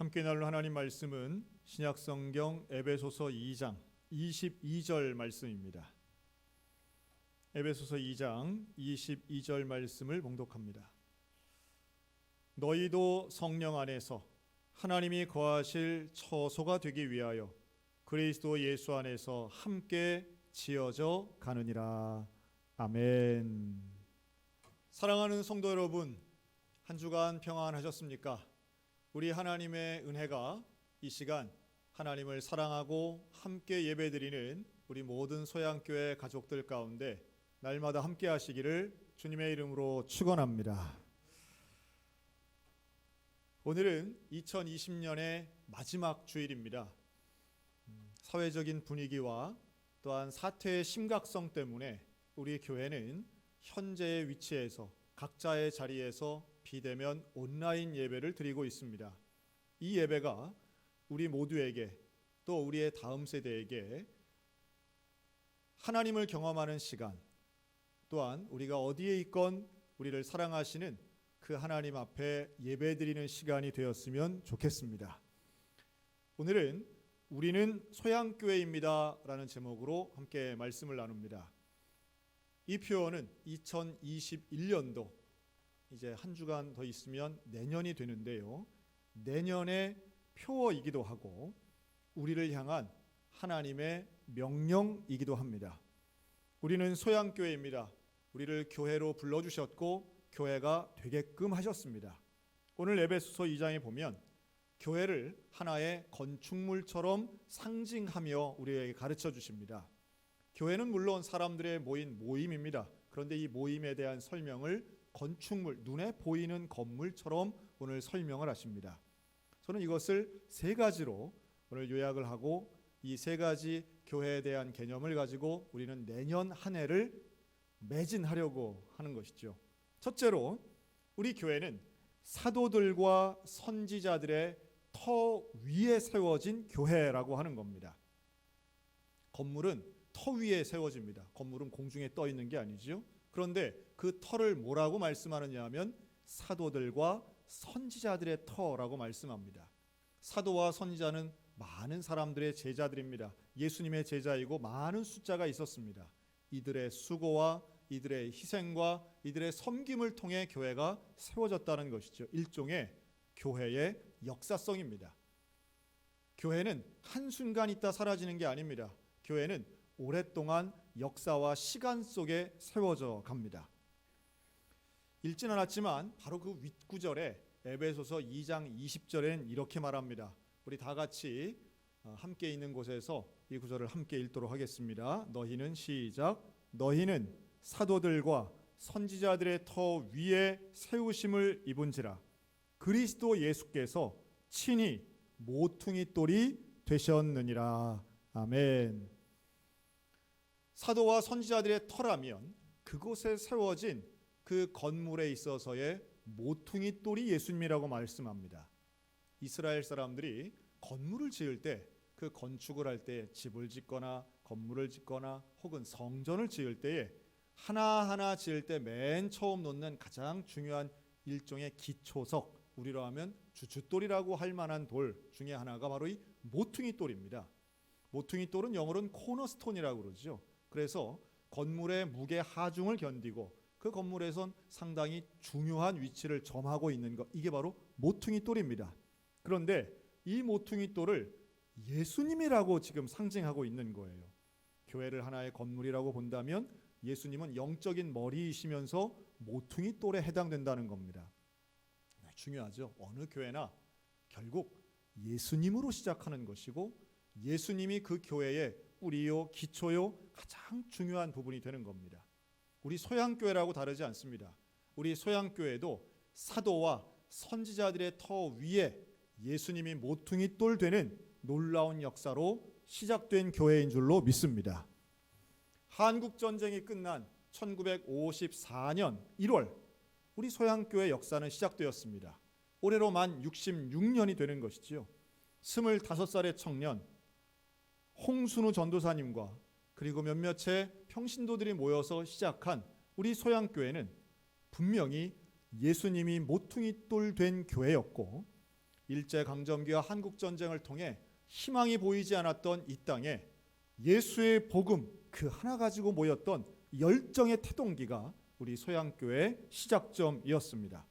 함께 나눌 하나님 말씀은 신약성경 에베소서 2장 22절 말씀입니다. 에베소서 2장 22절 말씀을 봉독합니다. 너희도 성령 안에서 하나님이 거하실 처소가 되기 위하여 그리스도 예수 안에서 함께 지어져 가느니라. 아멘. 사랑하는 성도 여러분, 한 주간 평안하셨습니까? 우리 하나님의 은혜가 이 시간 하나님을 사랑하고 함께 예배드리는 우리 모든 소양교회 가족들 가운데 날마다 함께 하시기를 주님의 이름으로 축원합니다. 오늘은 2020년의 마지막 주일입니다. 사회적인 분위기와 또한 사태의 심각성 때문에 우리 교회는 현재의 위치에서 각자의 자리에서 비대면 온라인 예배를 드리고 있습니다. 이 예배가 우리 모두에게 또 우리의 다음 세대에게 하나님을 경험하는 시간, 또한 우리가 어디에 있건 우리를 사랑하시는 그 하나님 앞에 예배드리는 시간이 되었으면 좋겠습니다. 오늘은 우리는 소양교회입니다 라는 제목으로 함께 말씀을 나눕니다. 이 표어는 2021년도 이제 한 주간 더 있으면 내년이 되는데요, 내년의 표어이기도 하고 우리를 향한 하나님의 명령이기도 합니다. 우리는 소양교회입니다. 우리를 교회로 불러주셨고 교회가 되게끔 하셨습니다. 오늘 에베소서 2장에 보면 교회를 하나의 건축물처럼 상징하며 우리에게 가르쳐 주십니다. 교회는 물론 사람들의 모인 모임입니다. 그런데 이 모임에 대한 설명을 건축물, 눈에 보이는 건물처럼 오늘 설명을 하십니다. 저는 이것을 세 가지로 오늘 요약을 하고 이 세 가지 교회에 대한 개념을 가지고 우리는 내년 한 해를 매진하려고 하는 것이죠. 첫째로 우리 교회는 사도들과 선지자들의 터 위에 세워진 교회라고 하는 겁니다. 건물은 터 위에 세워집니다. 건물은 공중에 떠 있는 게 아니죠. 그런데 그 터를 뭐라고 말씀하느냐 하면 사도들과 선지자들의 터라고 말씀합니다. 사도와 선지자는 많은 사람들의 제자들입니다. 예수님의 제자이고 많은 숫자가 있었습니다. 이들의 수고와 이들의 희생과 이들의 섬김을 통해 교회가 세워졌다는 것이죠. 일종의 교회의 역사성입니다. 교회는 한순간 있다 사라지는 게 아닙니다. 교회는 오랫동안 역사와 시간 속에 세워져 갑니다. 읽지는 않았지만 바로 그 윗구절에 에베소서 2장 20절엔 이렇게 말합니다. 우리 다 같이 함께 있는 곳에서 이 구절을 함께 읽도록 하겠습니다. 너희는 시작. 너희는 사도들과 선지자들의 터 위에 세우심을 입은지라 그리스도 예수께서 친히 모퉁이 돌이 되셨느니라. 아멘. 사도와 선지자들의 터라면 그곳에 세워진 그 건물에 있어서의 모퉁이 돌이 예수님이라고 말씀합니다. 이스라엘 사람들이 건물을 지을 때, 그 건축을 할 때, 집을 짓거나 건물을 짓거나 혹은 성전을 지을 때에 하나하나 지을 때 맨 처음 놓는 가장 중요한 일종의 기초석, 우리로 하면 주춧돌이라고 할 만한 돌 중에 하나가 바로 이 모퉁이 돌입니다. 모퉁이 돌은 영어로는 코너스톤이라고 그러죠. 그래서 건물의 무게 하중을 견디고 그 건물에선 상당히 중요한 위치를 점하고 있는 것, 이게 바로 모퉁이 돌입니다. 그런데 이 모퉁이 돌을 예수님이라고 지금 상징하고 있는 거예요. 교회를 하나의 건물이라고 본다면 예수님은 영적인 머리이시면서 모퉁이 돌에 해당된다는 겁니다. 중요하죠. 어느 교회나 결국 예수님으로 시작하는 것이고 예수님이 그 교회의 뿌리요, 기초요, 가장 중요한 부분이 되는 겁니다. 우리 소양교회라고 다르지 않습니다. 우리 소양교회도 사도와 선지자들의 터 위에 예수님이 모퉁이 돌 되는 놀라운 역사로 시작된 교회인 줄로 믿습니다. 한국전쟁이 끝난 1954년 1월 우리 소양교회 역사는 시작되었습니다. 올해로 만 66년이 되는 것이지요. 25살의 청년 홍순우 전도사님과 그리고 몇몇의 평신도들이 모여서 시작한 우리 소양교회는 분명히 예수님이 모퉁이 돌 된 교회였고 일제강점기와 한국전쟁을 통해 희망이 보이지 않았던 이 땅에 예수의 복음 그 하나 가지고 모였던 열정의 태동기가 우리 소양교회의 시작점이었습니다.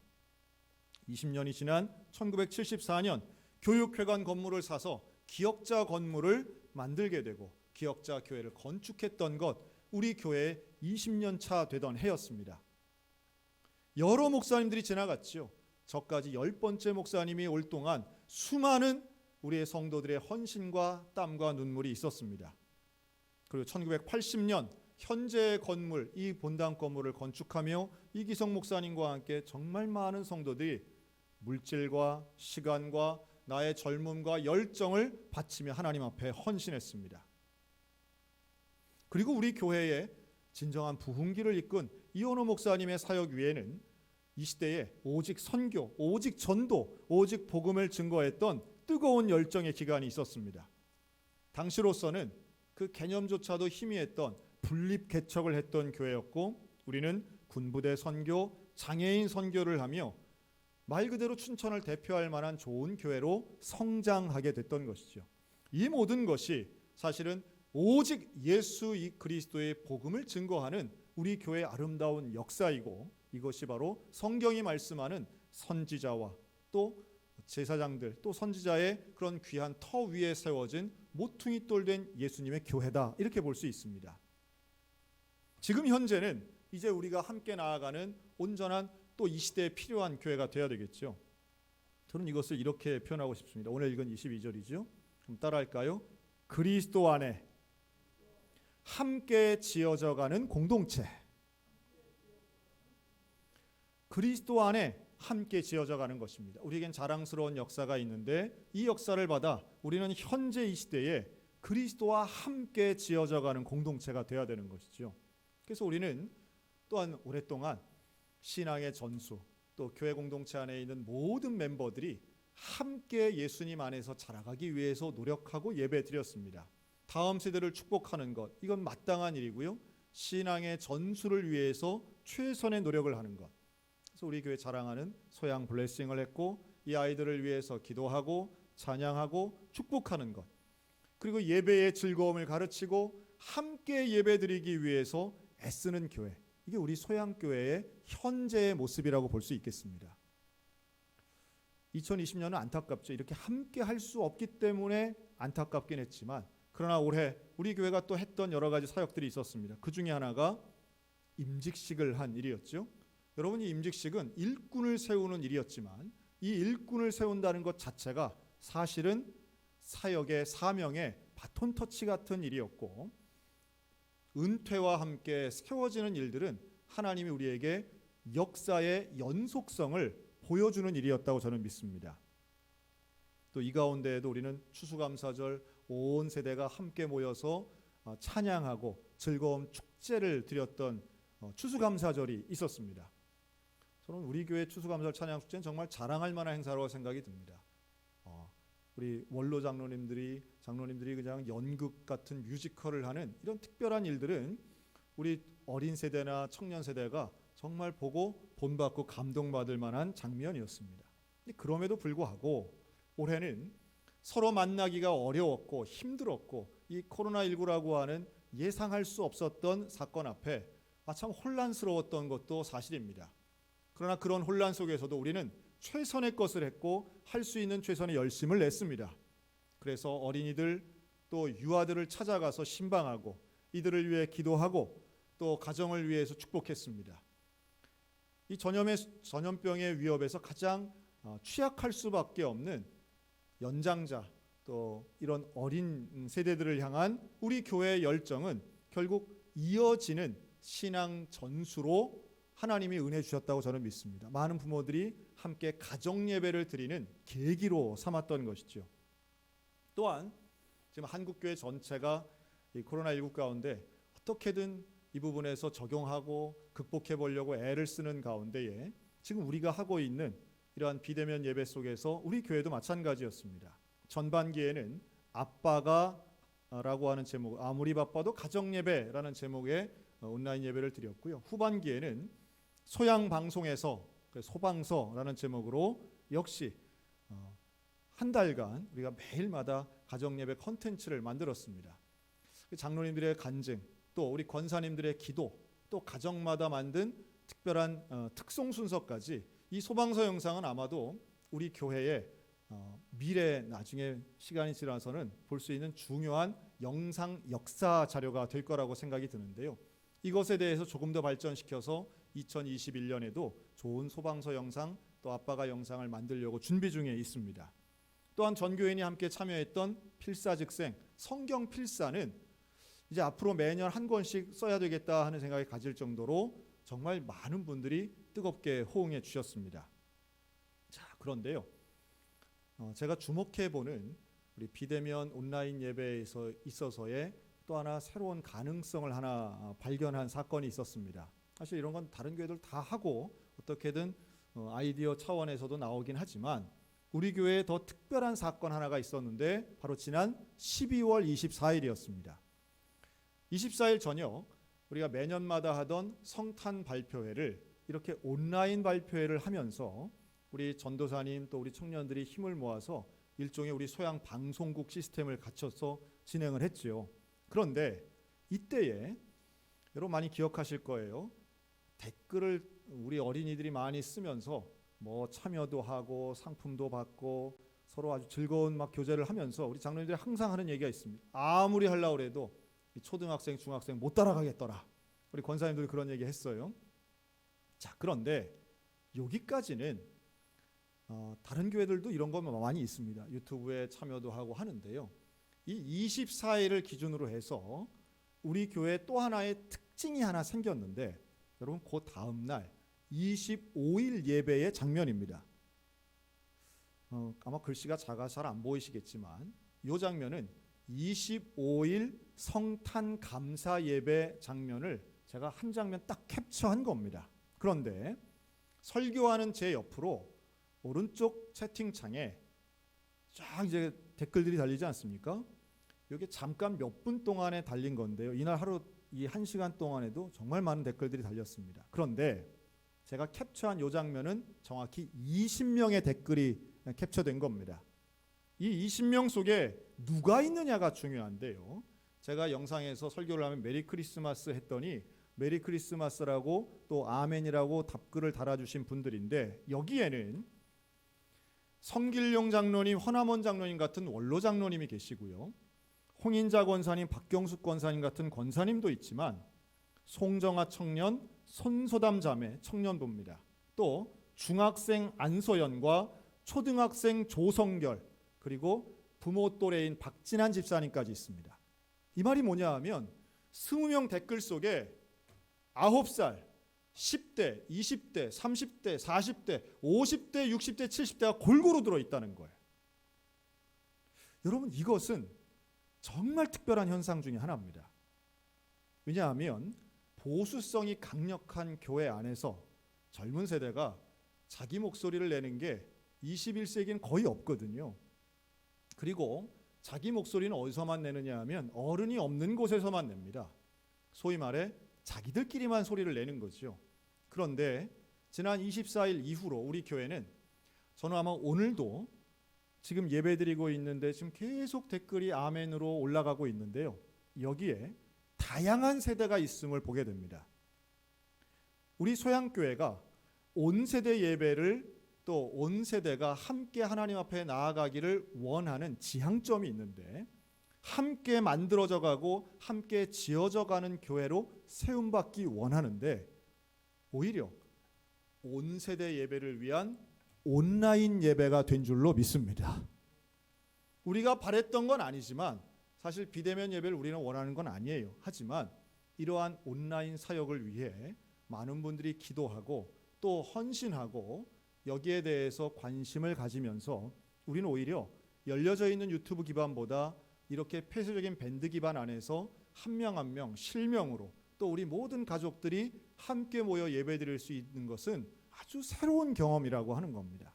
20년이 지난 1974년 교육회관 건물을 사서 기역자 건물을 만들게 되고 기역자 교회를 건축했던 것, 우리 교회의 20년 차 되던 해였습니다. 여러 목사님들이 지나갔죠. 저까지 10번째 목사님이 올 동안 수많은 우리의 성도들의 헌신과 땀과 눈물이 있었습니다. 그리고 1980년 현재 건물, 이 본당 건물을 건축하며 이기성 목사님과 함께 정말 많은 성도들이 물질과 시간과 나의 젊음과 열정을 바치며 하나님 앞에 헌신했습니다. 그리고 우리 교회에 진정한 부흥기를 이끈 이원호 목사님의 사역 위에는 이 시대에 오직 선교, 오직 전도, 오직 복음을 증거했던 뜨거운 열정의 기간이 있었습니다. 당시로서는 그 개념조차도 희미했던 분립 개척을 했던 교회였고, 우리는 군부대 선교, 장애인 선교를 하며 말 그대로 춘천을 대표할 만한 좋은 교회로 성장하게 됐던 것이죠. 이 모든 것이 사실은 오직 예수 그리스도의 복음을 증거하는 우리 교회의 아름다운 역사이고, 이것이 바로 성경이 말씀하는 선지자와 또 제사장들, 또 선지자의 그런 귀한 터 위에 세워진 모퉁이 돌된 예수님의 교회다, 이렇게 볼 수 있습니다. 지금 현재는 이제 우리가 함께 나아가는 온전한 또 이 시대에 필요한 교회가 되어야 되겠죠. 저는 이것을 이렇게 표현하고 싶습니다. 오늘 읽은 22절이죠. 그럼 따라할까요? 그리스도 안에 함께 지어져가는 공동체. 그리스도 안에 함께 지어져가는 것입니다. 우리에겐 자랑스러운 역사가 있는데 이 역사를 받아 우리는 현재 이 시대에 그리스도와 함께 지어져가는 공동체가 되어야 되는 것이죠. 그래서 우리는 또한 오랫동안 신앙의 전수, 또 교회 공동체 안에 있는 모든 멤버들이 함께 예수님 안에서 자라가기 위해서 노력하고 예배드렸습니다. 다음 세대를 축복하는 것, 이건 마땅한 일이고요. 신앙의 전수를 위해서 최선의 노력을 하는 것. 그래서 우리 교회 자랑하는 소양 블레싱을 했고, 이 아이들을 위해서 기도하고 찬양하고 축복하는 것, 그리고 예배의 즐거움을 가르치고 함께 예배드리기 위해서 애쓰는 교회, 이게 우리 소양교회의 현재의 모습이라고 볼 수 있겠습니다. 2020년은 안타깝죠. 이렇게 함께 할 수 없기 때문에 안타깝긴 했지만, 그러나 올해 우리 교회가 또 했던 여러 가지 사역들이 있었습니다. 그 중에 하나가 임직식을 한 일이었죠. 여러분, 이 임직식은 일꾼을 세우는 일이었지만 이 일꾼을 세운다는 것 자체가 사실은 사역의 사명의 바톤 터치 같은 일이었고, 은퇴와 함께 세워지는 일들은 하나님이 우리에게 역사의 연속성을 보여주는 일이었다고 저는 믿습니다. 또 이 가운데에도 우리는 추수감사절 온 세대가 함께 모여서 찬양하고 즐거운 축제를 드렸던 추수감사절이 있었습니다. 저는 우리 교회 추수감사절 찬양 축제는 정말 자랑할 만한 행사라고 생각이 듭니다. 우리 원로 장로님들이 그냥 연극 같은 뮤지컬을 하는 이런 특별한 일들은 우리 어린 세대나 청년 세대가 정말 보고 본받고 감동받을 만한 장면이었습니다. 그럼에도 불구하고 올해는 서로 만나기가 어려웠고 힘들었고, 이 코로나19라고 하는 예상할 수 없었던 사건 앞에 참 혼란스러웠던 것도 사실입니다. 그러나 그런 혼란 속에서도 우리는 최선의 것을 했고 할 수 있는 최선의 열심을 냈습니다. 그래서 어린이들 또 유아들을 찾아가서 신방하고 이들을 위해 기도하고 또 가정을 위해서 축복했습니다. 이 전염병의 위협에서 가장 취약할 수밖에 없는 연장자, 또 이런 어린 세대들을 향한 우리 교회의 열정은 결국 이어지는 신앙 전수로 하나님이 은혜 주셨다고 저는 믿습니다. 많은 부모들이 함께 가정 예배를 드리는 계기로 삼았던 것이죠. 또한 지금 한국교회 전체가 이 코로나19 가운데 어떻게든 이 부분에서 적용하고 극복해 보려고 애를 쓰는 가운데에 지금 우리가 하고 있는 이러한 비대면 예배 속에서 우리 교회도 마찬가지였습니다. 전반기에는 아빠가 라고 하는 제목, 아무리 바빠도 가정 예배라는 제목의 온라인 예배를 드렸고요. 후반기에는 소양 방송에서 소방서라는 제목으로 역시 한 달간 우리가 매일마다 가정예배 컨텐츠를 만들었습니다. 장로님들의 간증, 또 우리 권사님들의 기도, 또 가정마다 만든 특별한 특송 순서까지 이 소방서 영상은 아마도 우리 교회의 미래 나중에 시간이 지나서는 볼 수 있는 중요한 영상 역사 자료가 될 거라고 생각이 드는데요. 이것에 대해서 조금 더 발전시켜서 2021년에도 좋은 소방서 영상 또 아빠가 영상을 만들려고 준비 중에 있습니다. 또한 전교인이 함께 참여했던 필사즉생 성경 필사는 이제 앞으로 매년 한 권씩 써야 되겠다 하는 생각이 가질 정도로 정말 많은 분들이 뜨겁게 호응해 주셨습니다. 자, 그런데요, 제가 주목해보는 우리 비대면 온라인 예배에 있어서의 또 하나 새로운 가능성을 하나 발견한 사건이 있었습니다. 사실 이런 건 다른 교회들 다 하고 어떻게든 아이디어 차원에서도 나오긴 하지만 우리 교회에 더 특별한 사건 하나가 있었는데 바로 지난 12월 24일이었습니다. 24일 저녁 우리가 매년마다 하던 성탄 발표회를 이렇게 온라인 발표회를 하면서 우리 전도사님 또 우리 청년들이 힘을 모아서 일종의 우리 소양 방송국 시스템을 갖춰서 진행을 했죠. 그런데 이때에 여러분 많이 기억하실 거예요. 댓글을 우리 어린이들이 많이 쓰면서 뭐 참여도 하고 상품도 받고 서로 아주 즐거운 막 교제를 하면서 우리 장로님들이 항상 하는 얘기가 있습니다. 아무리 하려고 해도 초등학생, 중학생 못 따라가겠더라. 우리 권사님들이 그런 얘기 했어요. 자, 그런데 여기까지는 다른 교회들도 이런 거 많이 있습니다. 유튜브에 참여도 하고 하는데요. 이 24일을 기준으로 해서 우리 교회 또 하나의 특징이 하나 생겼는데 여러분 그 다음 날 25일 예배의 장면입니다. 아마 글씨가 작아서 잘 안 보이시겠지만 이 장면은 25일 성탄 감사 예배 장면을 제가 한 장면 딱 캡처한 겁니다. 그런데 설교하는 제 옆으로 오른쪽 채팅창에 쫙 이제 댓글들이 달리지 않습니까? 이게 잠깐 몇 분 동안에 달린 건데요. 이날 하루 이 1시간 동안에도 정말 많은 댓글들이 달렸습니다. 그런데 제가 캡처한 이 장면은 정확히 20명의 댓글이 캡처된 겁니다. 이 20명 속에 누가 있느냐가 중요한데요. 제가 영상에서 설교를 하면 메리 크리스마스 했더니 메리 크리스마스라고 또 아멘이라고 답글을 달아주신 분들인데 여기에는 성길용 장로님, 허남원 장로님 같은 원로 장로님이 계시고요. 홍인자 권사님, 박경숙 권사님 같은 권사님도 있지만 송정아 청년, 손소담 자매 청년부입니다. 또 중학생 안소연과 초등학생 조성결 그리고 부모 또래인 박진한 집사님까지 있습니다. 이 말이 뭐냐 하면 20명 댓글 속에 9살, 10대, 20대, 30대, 40대, 50대, 60대, 70대가 골고루 들어있다는 거예요. 여러분 이것은 정말 특별한 현상 중에 하나입니다. 왜냐하면 보수성이 강력한 교회 안에서 젊은 세대가 자기 목소리를 내는 게 21세기는 거의 없거든요. 그리고 자기 목소리는 어디서만 내느냐 하면 어른이 없는 곳에서만 냅니다. 소위 말해 자기들끼리만 소리를 내는 거죠. 그런데 지난 24일 이후로 우리 교회는 저는 아마 오늘도 지금 예배드리고 있는데 지금 계속 댓글이 아멘으로 올라가고 있는데요. 여기에 다양한 세대가 있음을 보게 됩니다. 우리 소양교회가 온 세대 예배를 또 온 세대가 함께 하나님 앞에 나아가기를 원하는 지향점이 있는데 함께 만들어져 가고 함께 지어져 가는 교회로 세움받기 원하는데 오히려 온 세대 예배를 위한 온라인 예배가 된 줄로 믿습니다. 우리가 바랬던 건 아니지만 사실 비대면 예배를 우리는 원하는 건 아니에요. 하지만 이러한 온라인 사역을 위해 많은 분들이 기도하고 또 헌신하고 여기에 대해서 관심을 가지면서 우리는 오히려 열려져 있는 유튜브 기반보다 이렇게 폐쇄적인 밴드 기반 안에서 한 명 한 명 실명으로 또 우리 모든 가족들이 함께 모여 예배드릴 수 있는 것은 아주 새로운 경험이라고 하는 겁니다.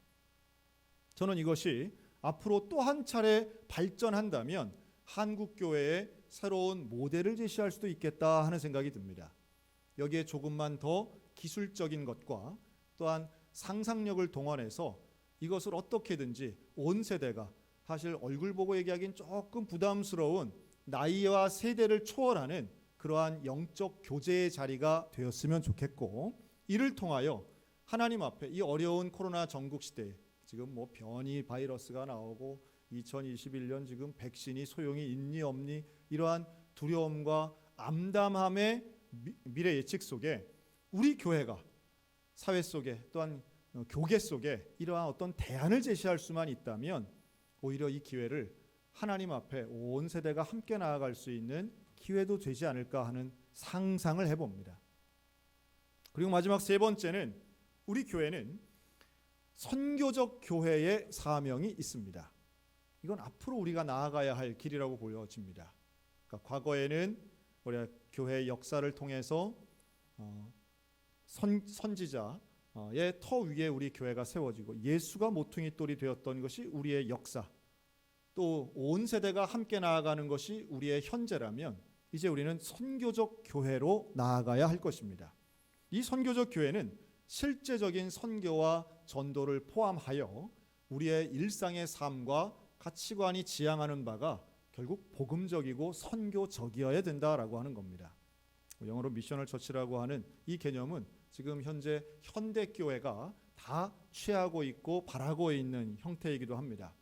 저는 이것이 앞으로 또 한 차례 발전한다면 한국교회의 새로운 모델을 제시할 수도 있겠다 하는 생각이 듭니다. 여기에 조금만 더 기술적인 것과 또한 상상력을 동원해서 이것을 어떻게든지 온 세대가 사실 얼굴 보고 얘기하기는 조금 부담스러운 나이와 세대를 초월하는 그러한 영적 교제의 자리가 되었으면 좋겠고, 이를 통하여 하나님 앞에 이 어려운 코로나 전국 시대에 지금 뭐 변이 바이러스가 나오고 2021년 지금 백신이 소용이 있니 없니 이러한 두려움과 암담함의 미래 예측 속에 우리 교회가 사회 속에 또한 교계 속에 이러한 어떤 대안을 제시할 수만 있다면 오히려 이 기회를 하나님 앞에 온 세대가 함께 나아갈 수 있는 기회도 되지 않을까 하는 상상을 해봅니다. 그리고 마지막 세 번째는 우리 교회는 선교적 교회의 사명이 있습니다. 이건 앞으로 우리가 나아가야 할 길이라고 보여집니다. 그러니까 과거에는 우리 교회의 역사를 통해서 선지자의 터 위에 우리 교회가 세워지고 예수가 모퉁이 돌이 되었던 것이 우리의 역사, 또 온 세대가 함께 나아가는 것이 우리의 현재라면 이제 우리는 선교적 교회로 나아가야 할 것입니다. 이 선교적 교회는 실제적인 선교와 전도를 포함하여 우리의 일상의 삶과 가치관이 지향하는 바가 결국 복음적이고 선교적이어야 된다라고 하는 겁니다. 영어로 미셔널 처치라고 하는 이 개념은 지금 현재 현대 교회가 다 취하고 있고 바라고 있는 형태이기도 합니다.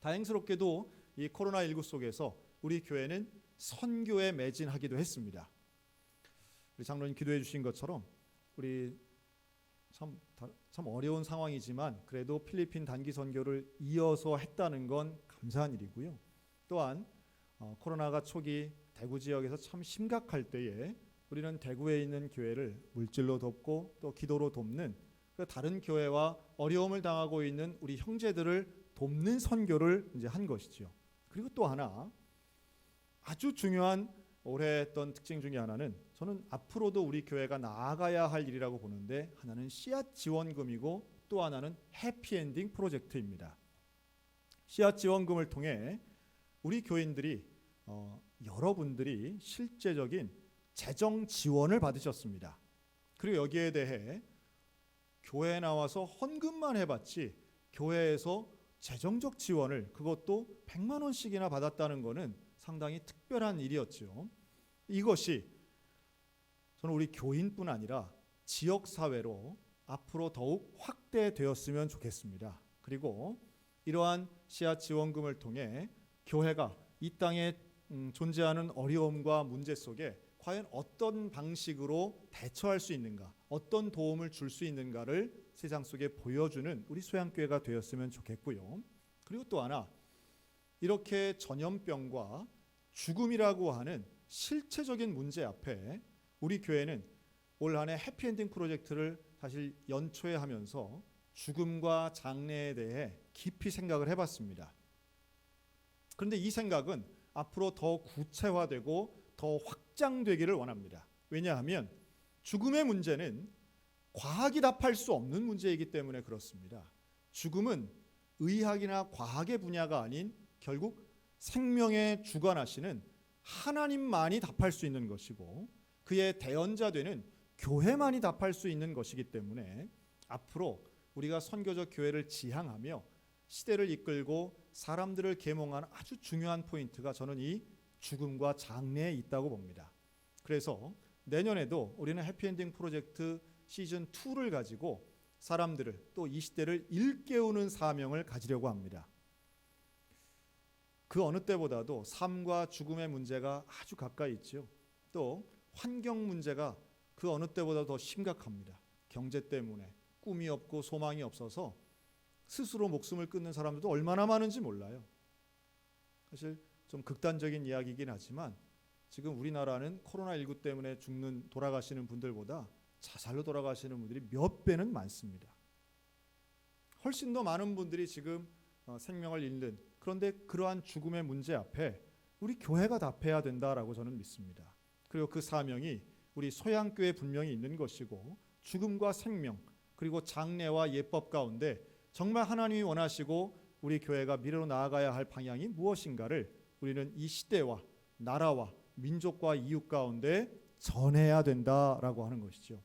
다행스럽게도 이 코로나19 속에서 우리 교회는 선교에 매진하기도 했습니다. 우리 장로님 기도해 주신 것처럼 우리 참 어려운 상황이지만 그래도 필리핀 단기 선교를 이어서 했다는 건 감사한 일이고요. 또한 코로나가 초기 대구 지역에서 참 심각할 때에 우리는 대구에 있는 교회를 물질로 돕고 또 기도로 돕는 그 다른 교회와 어려움을 당하고 있는 우리 형제들을 돕는 선교를 이제 한 것이죠. 그리고 또 하나 아주 중요한 올해 했던 특징 중에 하나는 저는 앞으로도 우리 교회가 나아가야 할 일이라고 보는데, 하나는 씨앗 지원금이고 또 하나는 해피엔딩 프로젝트입니다. 씨앗 지원금을 통해 우리 교인들이 여러분들이 실제적인 재정 지원을 받으셨습니다. 그리고 여기에 대해 교회에 나와서 헌금만 해봤지 교회에서 재정적 지원을 그것도 100만 원씩이나 받았다는 것은 상당히 특별한 일이었죠. 이것이 저는 우리 교인뿐 아니라 지역사회로 앞으로 더욱 확대되었으면 좋겠습니다. 그리고 이러한 씨앗 지원금을 통해 교회가 이 땅에 존재하는 어려움과 문제 속에 과연 어떤 방식으로 대처할 수 있는가, 어떤 도움을 줄 수 있는가를 세상 속에 보여주는 우리 소양교회가 되었으면 좋겠고요. 그리고 또 하나, 이렇게 전염병과 죽음이라고 하는 실체적인 문제 앞에 우리 교회는 올 한해 해피엔딩 프로젝트를 사실 연초에 하면서 죽음과 장례에 대해 깊이 생각을 해봤습니다. 그런데 이 생각은 앞으로 더 구체화되고 더 확장되기를 원합니다. 왜냐하면 죽음의 문제는 과학이 답할 수 없는 문제이기 때문에 그렇습니다. 죽음은 의학이나 과학의 분야가 아닌 결국 생명에 주관하시는 하나님만이 답할 수 있는 것이고 그의 대언자 되는 교회만이 답할 수 있는 것이기 때문에 앞으로 우리가 선교적 교회를 지향하며 시대를 이끌고 사람들을 계몽하는 아주 중요한 포인트가 저는 이 죽음과 장래에 있다고 봅니다. 그래서 내년에도 우리는 해피엔딩 프로젝트 시즌 2를 가지고 사람들을 또 이 시대를 일깨우는 사명을 가지려고 합니다. 그 어느 때보다도 삶과 죽음의 문제가 아주 가까이 있죠. 또 환경 문제가 그 어느 때보다 더 심각합니다. 경제 때문에 꿈이 없고 소망이 없어서 스스로 목숨을 끊는 사람들도 얼마나 많은지 몰라요. 사실 좀 극단적인 이야기이긴 하지만 지금 우리나라는 코로나19 때문에 돌아가시는 분들보다 자살로 돌아가시는 분들이 몇 배는 많습니다. 훨씬 더 많은 분들이 지금 생명을 잃는, 그런데 그러한 죽음의 문제 앞에 우리 교회가 답해야 된다라고 저는 믿습니다. 그리고 그 사명이 우리 소양교회에 분명히 있는 것이고 죽음과 생명 그리고 장례와 예법 가운데 정말 하나님이 원하시고 우리 교회가 미래로 나아가야 할 방향이 무엇인가를 우리는 이 시대와 나라와 민족과 이웃 가운데 전해야 된다라고 하는 것이죠.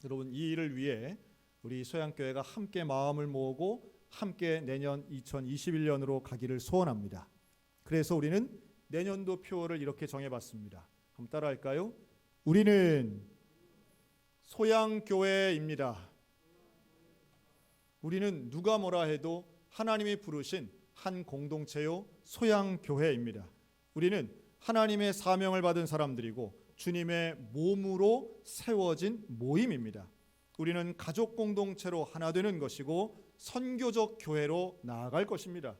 여러분, 이 일을 위해 우리 소양교회가 함께 마음을 모으고 함께 내년 2021년으로 가기를 소원합니다. 그래서 우리는 내년도 표어를 이렇게 정해봤습니다. 한번 따라할까요? 우리는 소양교회입니다. 우리는 누가 뭐라 해도 하나님이 부르신 한 공동체요 소양교회입니다. 우리는 하나님의 사명을 받은 사람들이고 주님의 몸으로 세워진 모임입니다. 우리는 가족 공동체로 하나 되는 것이고 선교적 교회로 나아갈 것입니다.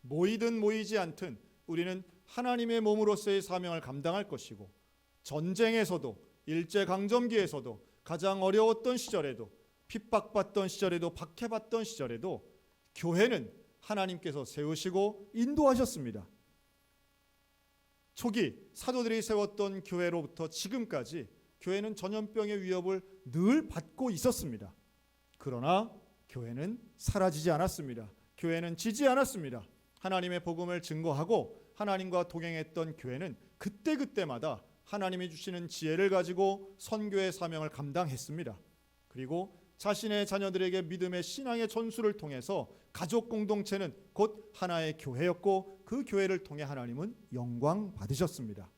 모이든 모이지 않든 우리는 하나님의 몸으로서의 사명을 감당할 것이고 전쟁에서도 일제강점기에서도 가장 어려웠던 시절에도 핍박받던 시절에도 박해받던 시절에도 교회는 하나님께서 세우시고 인도하셨습니다. 초기 사도들이 세웠던 교회로부터 지금까지 교회는 전염병의 위협을 늘 받고 있었습니다. 그러나 교회는 사라지지 않았습니다. 교회는 지지 않았습니다. 하나님의 복음을 증거하고 하나님과 동행했던 교회는 그때그때마다 하나님이 주시는 지혜를 가지고 선교의 사명을 감당했습니다. 그리고 자신의 자녀들에게 믿음의 신앙의 전수를 통해서 가족 공동체는 곧 하나의 교회였고 그 교회를 통해 하나님은 영광 받으셨습니다.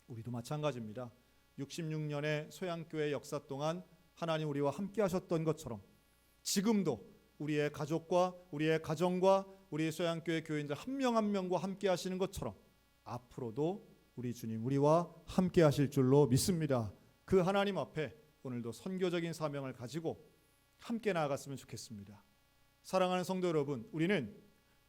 우리도 마찬가지입니다. 66년의 소양교회 역사 동안 하나님 우리와 함께 하셨던 것처럼 지금도 우리의 가족과 우리의 가정과 우리 소양교회 교인들 한 명 한 명과 함께 하시는 것처럼 앞으로도 우리 주님 우리와 함께 하실 줄로 믿습니다. 그 하나님 앞에 오늘도 선교적인 사명을 가지고 함께 나아갔으면 좋겠습니다. 사랑하는 성도 여러분, 우리는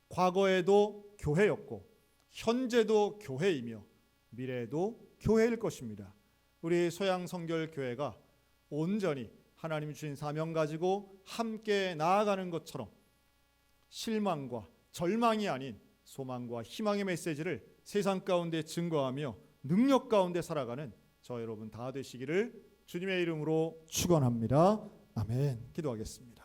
과거에도 교회였고 현재도 교회이며 미래에도 교회일 것입니다. 우리 소양성결교회가 온전히 하나님이 주신 사명 가지고 함께 나아가는 것처럼 실망과 절망이 아닌 소망과 희망의 메시지를 세상 가운데 증거하며 능력 가운데 살아가는 저 여러분 다 되시기를 주님의 이름으로 축원합니다. 아멘. 기도하겠습니다.